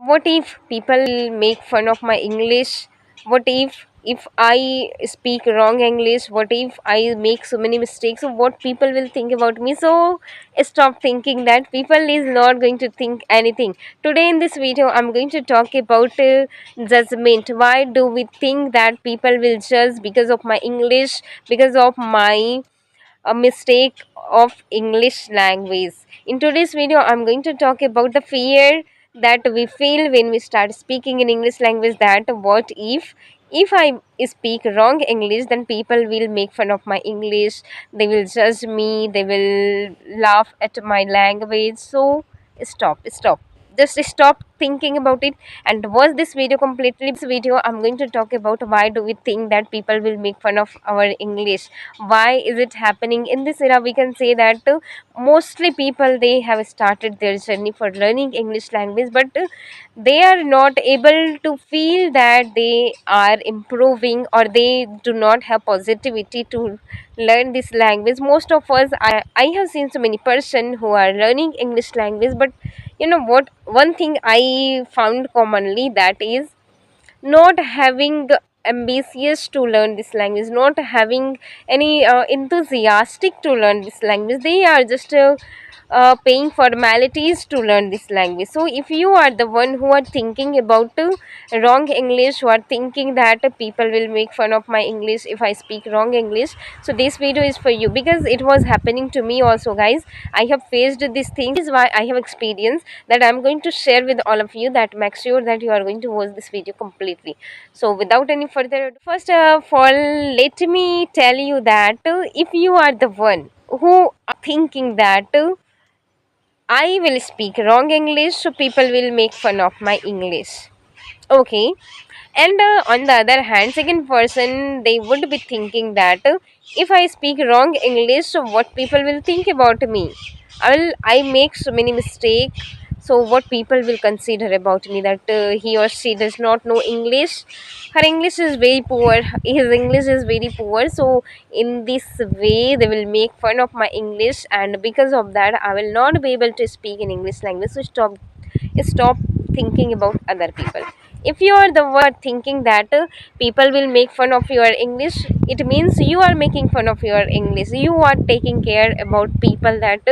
What if people make fun of my English? What if I speak wrong English? What if I make so many mistakes? So what people will think about me? So stop thinking that. People is not going to think anything. Today in this video I'm going to talk about judgment. Why do we think that people will judge because of my English, because of my a mistake of English language? In today's video, I'm going to talk about the fear that we feel when we start speaking in English language. That what if I speak wrong English, then people will make fun of my English. They will judge me. They will laugh at my language. So stop. Just stop thinking about it and watch this video completely. This video I'm going to talk about why do we think that people will make fun of our English. Why is it happening in this era? We can say that mostly people, they have started their journey for learning English language, but they are not able to feel that they are improving, or they do not have positivity to learn this language. Most of us, I have seen so many person who are learning English language, but you know what, one thing I found commonly, that is not having ambitious to learn this language, not having any enthusiastic to learn this language. They are just paying formalities to learn this language. So if you are the one who are thinking about wrong English, who are thinking that people will make fun of my English if I speak wrong English, so this video is for you, because it was happening to me also, guys. I have faced this thing. This is why I have experience that I'm going to share with all of you, that make sure that you are going to watch this video completely. So without any further ado, first of all, let me tell you that if you are the one who are thinking that I will speak wrong English, so people will make fun of my English. Okay. And on the other hand, second person, they would be thinking that if I speak wrong English, so what people will think about me? I make so many mistakes. So what people will consider about me, that he or she does not know English. Her English is very poor. His English is very poor. So in this way, they will make fun of my English, and because of that, I will not be able to speak in English language. So stop thinking about other people. If you are the one thinking that people will make fun of your English, it means you are making fun of your English. You are taking care about people, that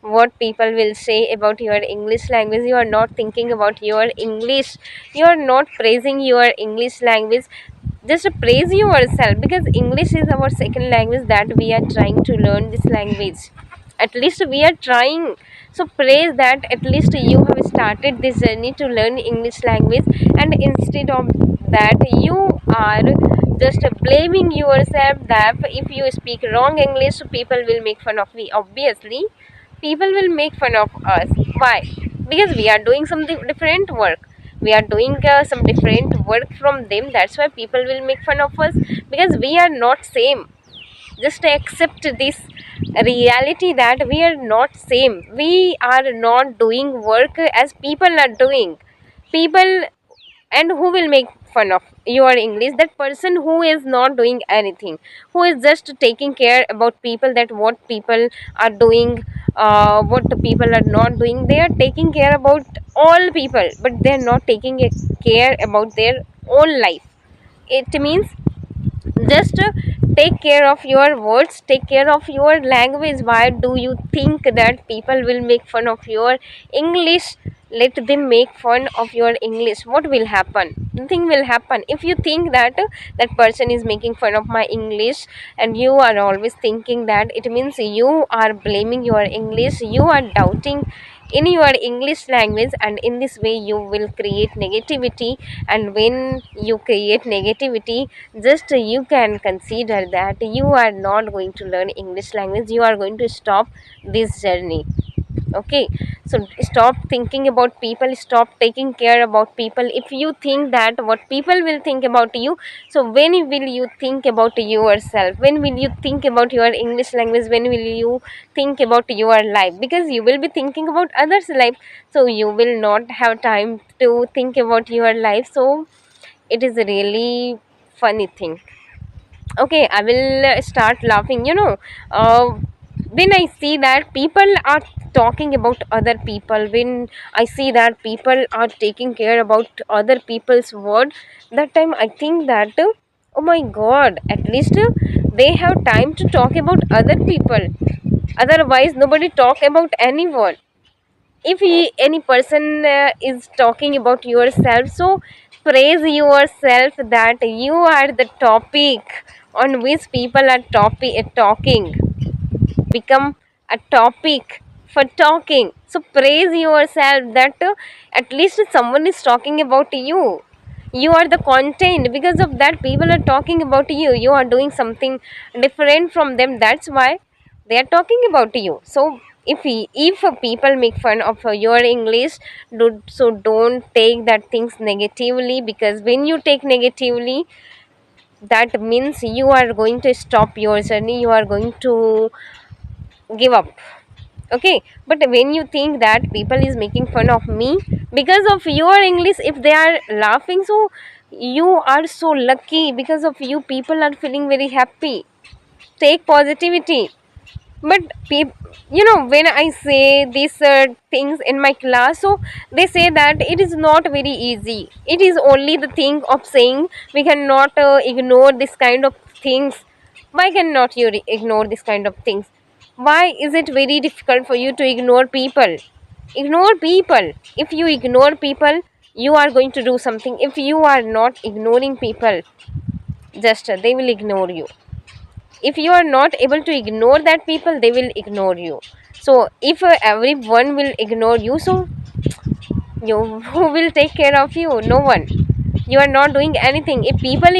what people will say about your English language. You are not thinking about your English. You are not praising your English language. Just praise yourself, because English is our second language, that we are trying to learn this language. At least we are trying. So praise that at least you have started this journey to learn English language. And instead of that, you are just blaming yourself that if you speak wrong English, people will make fun of me. Obviously people will make fun of us. Why? Because we are doing some different work. We are doing some different work from them. That's why people will make fun of us, because we are not same. Just accept this reality that we are not same. We are not doing work as people are doing. People, and who will make fun of your English? That person who is not doing anything, who is just taking care about people, that what people are doing, what the people are not doing. They are taking care about all people, but they are not taking care about their own life. It means just take care of your words, take care of your language. Why do you think that people will make fun of your English? Let them make fun of your English. What will happen? Nothing will happen. If you think that that person is making fun of my English, and you are always thinking that, it means you are blaming your English. You are doubting in your English language, and in this way you will create negativity. And when you create negativity, just you can consider that you are not going to learn English language. You are going to stop this journey. Okay. So stop thinking about people, stop taking care about people. If you think that what people will think about you, so when will you think about yourself? When will you think about your English language? When will you think about your life? Because you will be thinking about others life, so you will not have time to think about your life. So it is a really funny thing. Okay, I will start laughing, uh, when I see that people are talking about other people, when I see that people are taking care about other people's word, that time I think that oh my god, at least they have time to talk about other people. Otherwise, nobody talk about anyone. If any person is talking about yourself, so praise yourself that you are the topic on which people are talking. Become a topic for talking. So praise yourself that at least someone is talking about you. You are the content, because of that people are talking about you. You are doing something different from them, that's why they are talking about you. So if people make fun of your English, so don't take that things negatively, because when you take negatively, that means you are going to stop your journey, you are going to give up. Okay, but when you think that people is making fun of me because of your English, if they are laughing, so you are so lucky. Because of you, people are feeling very happy. Take positivity. But when I say these things in my class, so they say that it is not very easy. It is only the thing of saying we cannot ignore this kind of things. Why cannot you ignore this kind of things? Why is it very difficult for you to ignore people? Ignore people. If you ignore people, you are going to do something. If you are not ignoring people, just they will ignore you. If you are not able to ignore that people, they will ignore you. So if everyone will ignore you, so you who will take care of you? No one. You are not doing anything. If people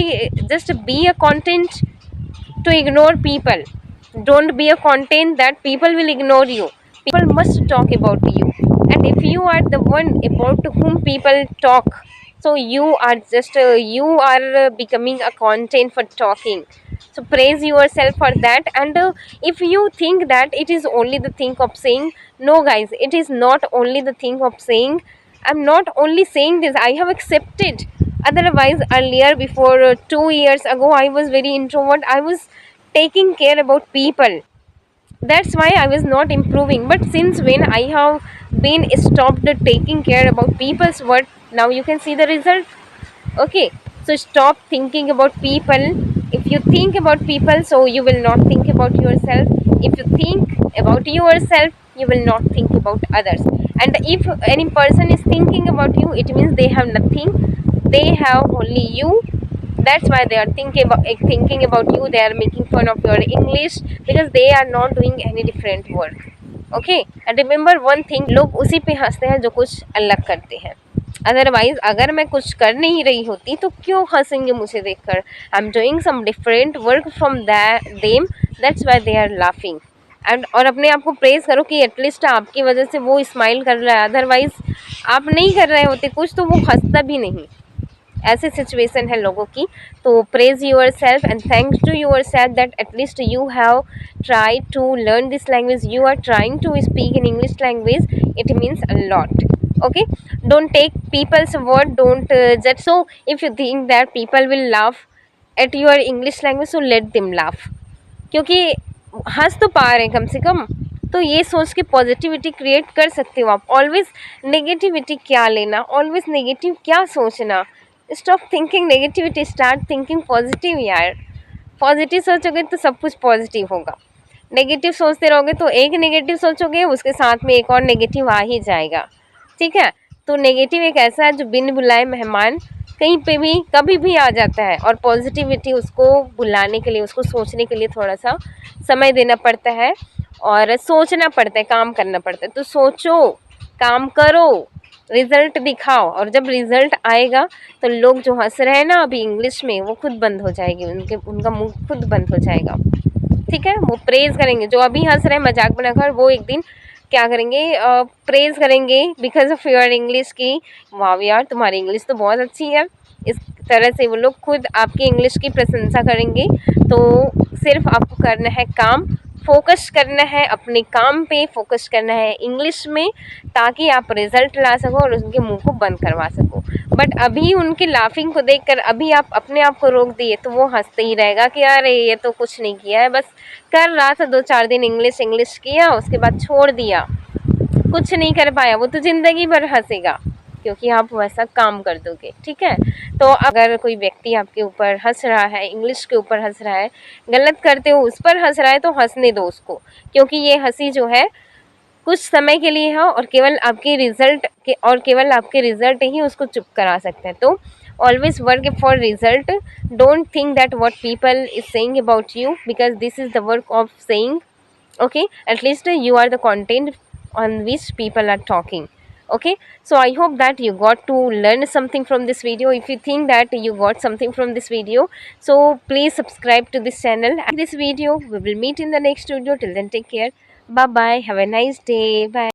just be a content to ignore people. Don't be a content that people will ignore you. People must talk about you. And if you are the one about whom people talk, so you are becoming a content for talking. So praise yourself for that. And if you think that it is only the thing of saying, no guys, it is not only the thing of saying. I'm not only saying this, I have accepted. Otherwise, earlier, before 2 years ago, I was very introvert. I was taking care about people. That's why I was not improving. But since when I have been stopped taking care about people's word, now you can see the result. Okay, so stop thinking about people. If you think about people, so you will not think about yourself. If you think about yourself, you will not think about others. And if any person is thinking about you, it means they have nothing. They have only you. That's why they are thinking about you. They are making fun of your English, because they are not doing any different work. Okay, and remember one thing, लोग उसी पे हंसते हैं जो कुछ अलग करते हैं. अदरवाइज अगर मैं कुछ कर नहीं रही होती तो क्यों हंसेंगे मुझे देखकर? I am doing some different work from them, that's why they are laughing. And और अपने आप को प्रेज करो कि एटलीस्ट आपकी वजह से वो स्माइल कर रहा है. अदरवाइज आप नहीं कर रहे होते कुछ तो वो हंसता भी नहीं. ऐसी सिचुएशन है लोगों की. तो praise yourself and thanks to yourself that at least you have try to learn this language. You are trying to speak in English language. It means a lot. Okay, don't take people's word, don't judge. So if you think that people will laugh at your English language, so let them laugh. क्योंकि हंस तो पा रहे हैं कम से कम, तो ये सोच के पॉजिटिविटी क्रिएट कर सकते हो आप. ऑलवेज नेगेटिविटी क्या लेना, ऑलवेज नेगेटिव क्या सोचना. Stop thinking negativity, start thinking positive यार. पॉजिटिव सोचोगे तो सब कुछ पॉजिटिव होगा. नेगेटिव सोचते रहोगे तो एक नेगेटिव सोचोगे उसके साथ में एक और नेगेटिव आ ही जाएगा. ठीक है, तो नेगेटिव एक ऐसा है जो बिन बुलाए मेहमान कहीं पे भी कभी भी आ जाता है. और पॉजिटिविटी उसको बुलाने के लिए, उसको सोचने के लिए थोड़ा सा समय देना पड़ता है और सोचना पड़ता है, काम करना पड़ता है. तो सोचो, काम करो, रिजल्ट दिखाओ. और जब रिजल्ट आएगा तो लोग जो हंस रहे हैं ना अभी इंग्लिश में, वो खुद बंद हो जाएगी, उनका मुंह खुद बंद हो जाएगा. ठीक है, वो प्रेज करेंगे. जो अभी हंस रहे हैं मजाक बनाकर, वो एक दिन क्या करेंगे, प्रेज करेंगे बिकॉज ऑफ योर इंग्लिश की. वाह यार तुम्हारी इंग्लिश तो बहुत अच्छी है. इस तरह से वो लोग खुद आपकी इंग्लिश की प्रशंसा करेंगे. तो सिर्फ आपको करना है काम, फोकस करना है, अपने काम पे फोकस करना है इंग्लिश में, ताकि आप रिजल्ट ला सको और उनके मुंह को बंद करवा सको। बट अभी उनके लाफिंग को देखकर अभी आप अपने आप को रोक दिए तो वो हंसते ही रहेगा कि अरे ये तो कुछ नहीं किया है, बस कर रहा था 2-4 दिन इंग्लिश इंग्लिश किया, उसके बाद छोड़ दिया, कुछ नहीं कर पाया। वो तो ज़िंदगी भर हँसेगा, क्योंकि आप वैसा काम कर दोगे, ठीक है? तो अगर कोई व्यक्ति आपके ऊपर हँस रहा है, इंग्लिश के ऊपर हँस रहा है, गलत करते हो उस पर हँस रहा है, तो हँसने दो उसको, क्योंकि ये हँसी जो है कुछ समय के लिए है और केवल आपके रिजल्ट ही उसको चुप करा सकते हैं। तो always work for result, don't think that what people is saying about you, because this is the work of saying, okay, at least you are the content on which people are talking. Okay, so I hope that you got to learn something from this video. If you think that you got something from this video, so please subscribe to this channel and this video. We will meet in the next video. Till then, take care. Bye bye, have a nice day. Bye.